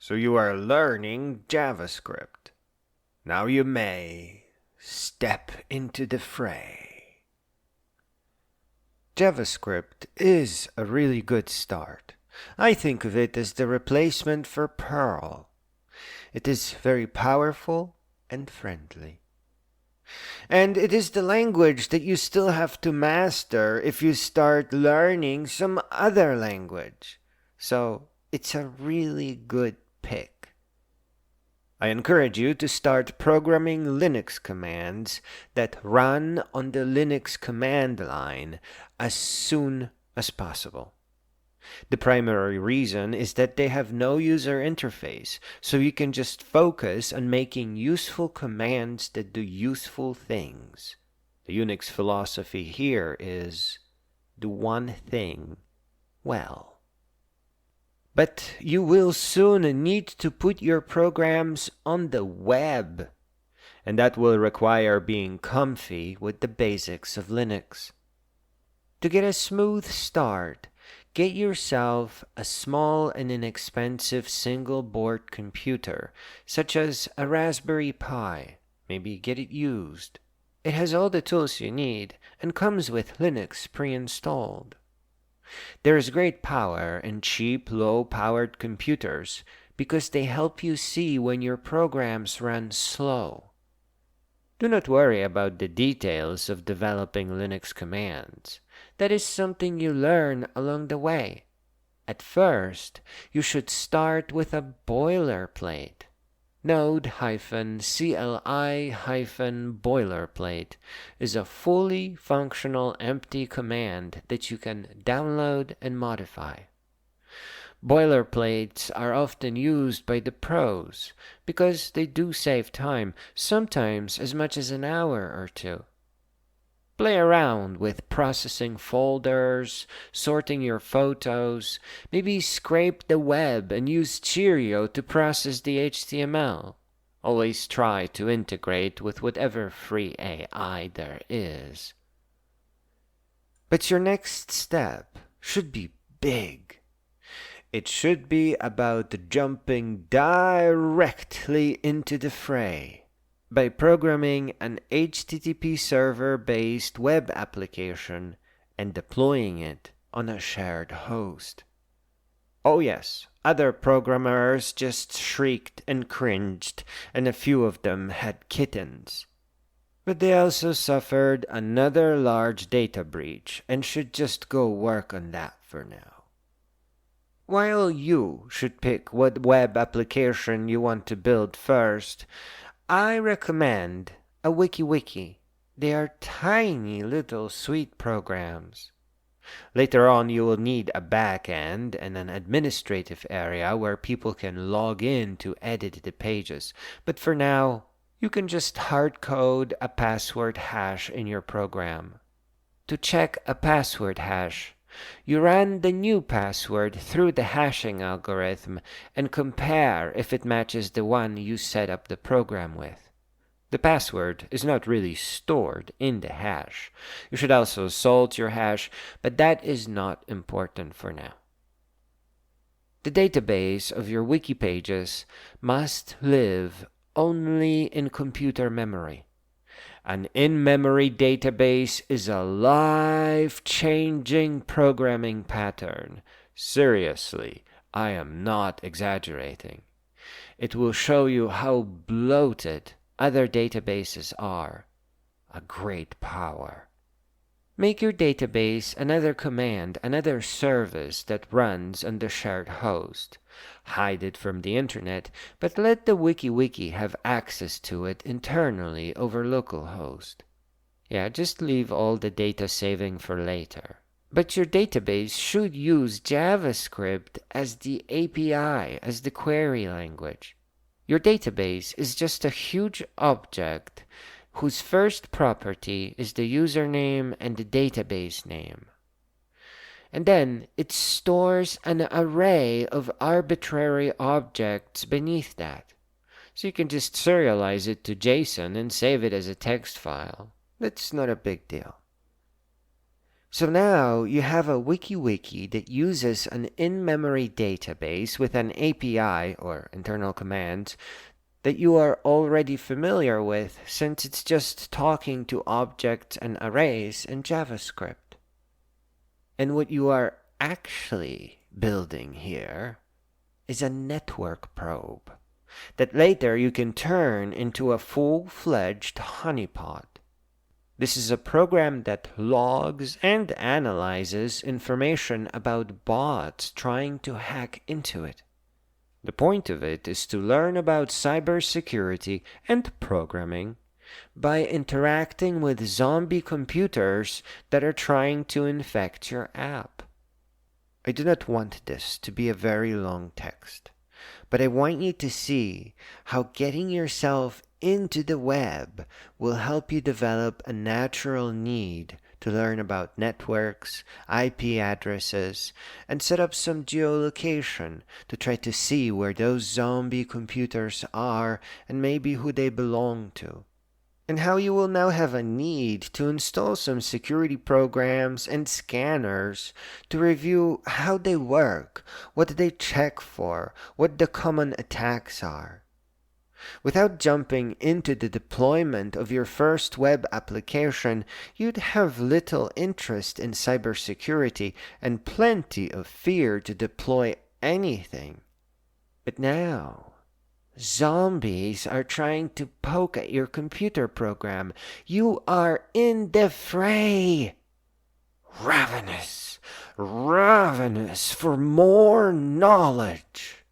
So you are learning JavaScript. Now you may step into the fray. JavaScript is a really good start. I think of it as the replacement for Perl. It is very powerful and friendly. And it is the language that you still have to master if you start learning some other language. So it's a really good pick. I encourage you to start programming Linux commands that run on the Linux command line as soon as possible. The primary reason is that they have no user interface, so you can just focus on making useful commands that do useful things. The Unix philosophy here is do one thing well. But you will soon need to put your programs on the web, and that will require being comfy with the basics of Linux. To get a smooth start, get yourself a small and inexpensive single-board computer, such as a Raspberry Pi. Maybe get it used. It has all the tools you need and comes with Linux pre-installed. There is great power in cheap, low-powered computers because they help you see when your programs run slow. Do not worry about the details of developing Linux commands. That is something you learn along the way. At first, you should start with a boilerplate. Node-cli-boilerplate is a fully functional empty command that you can download and modify. Boilerplates are often used by the pros because they do save time, sometimes as much as an hour or two. Play around with processing folders, sorting your photos, maybe scrape the web and use Cheerio to process the HTML. Always try to integrate with whatever free AI there is. But your next step should be big. It should be about jumping directly into the fray by programming an HTTP server-based web application and deploying it on a shared host. Oh yes, other programmers just shrieked and cringed, and a few of them had kittens. But they also suffered another large data breach and should just go work on that for now. While you should pick what web application you want to build first, I recommend a WikiWiki. They are tiny little sweet programs. Later on, you will need a backend and an administrative area where people can log in to edit the pages. But for now, you can just hard code a password hash in your program. To check a password hash, you run the new password through the hashing algorithm and compare if it matches the one you set up the program with. The password is not really stored in the hash. You should also salt your hash, but that is not important for now. The database of your wiki pages must live only in computer memory. An in-memory database is a life-changing programming pattern. Seriously, I am not exaggerating. It will show you how bloated other databases are. A great power. Make your database another command, another service that runs on the shared host. Hide it from the internet, but let the WikiWiki have access to it internally over localhost. Yeah, just leave all the data saving for later. But your database should use JavaScript as the API, as the query language. Your database is just a huge object whose first property is the username and the database name. And then it stores an array of arbitrary objects beneath that. So you can just serialize it to JSON and save it as a text file. That's not a big deal. So now you have a wiki that uses an in-memory database with an API or internal command that you are already familiar with since it's just talking to objects and arrays in JavaScript. And what you are actually building here is a network probe that later you can turn into a full-fledged honeypot. This is a program that logs and analyzes information about bots trying to hack into it. The point of it is to learn about cybersecurity and programming by interacting with zombie computers that are trying to infect your app. I do not want this to be a very long text, but I want you to see how getting yourself into the web will help you develop a natural need to learn about networks, IP addresses, and set up some geolocation to try to see where those zombie computers are and maybe who they belong to. And how you will now have a need to install some security programs and scanners to review how they work, what they check for, what the common attacks are. Without jumping into the deployment of your first web application, you'd have little interest in cybersecurity and plenty of fear to deploy anything. But now, zombies are trying to poke at your computer program. You are in the fray. Ravenous for more knowledge.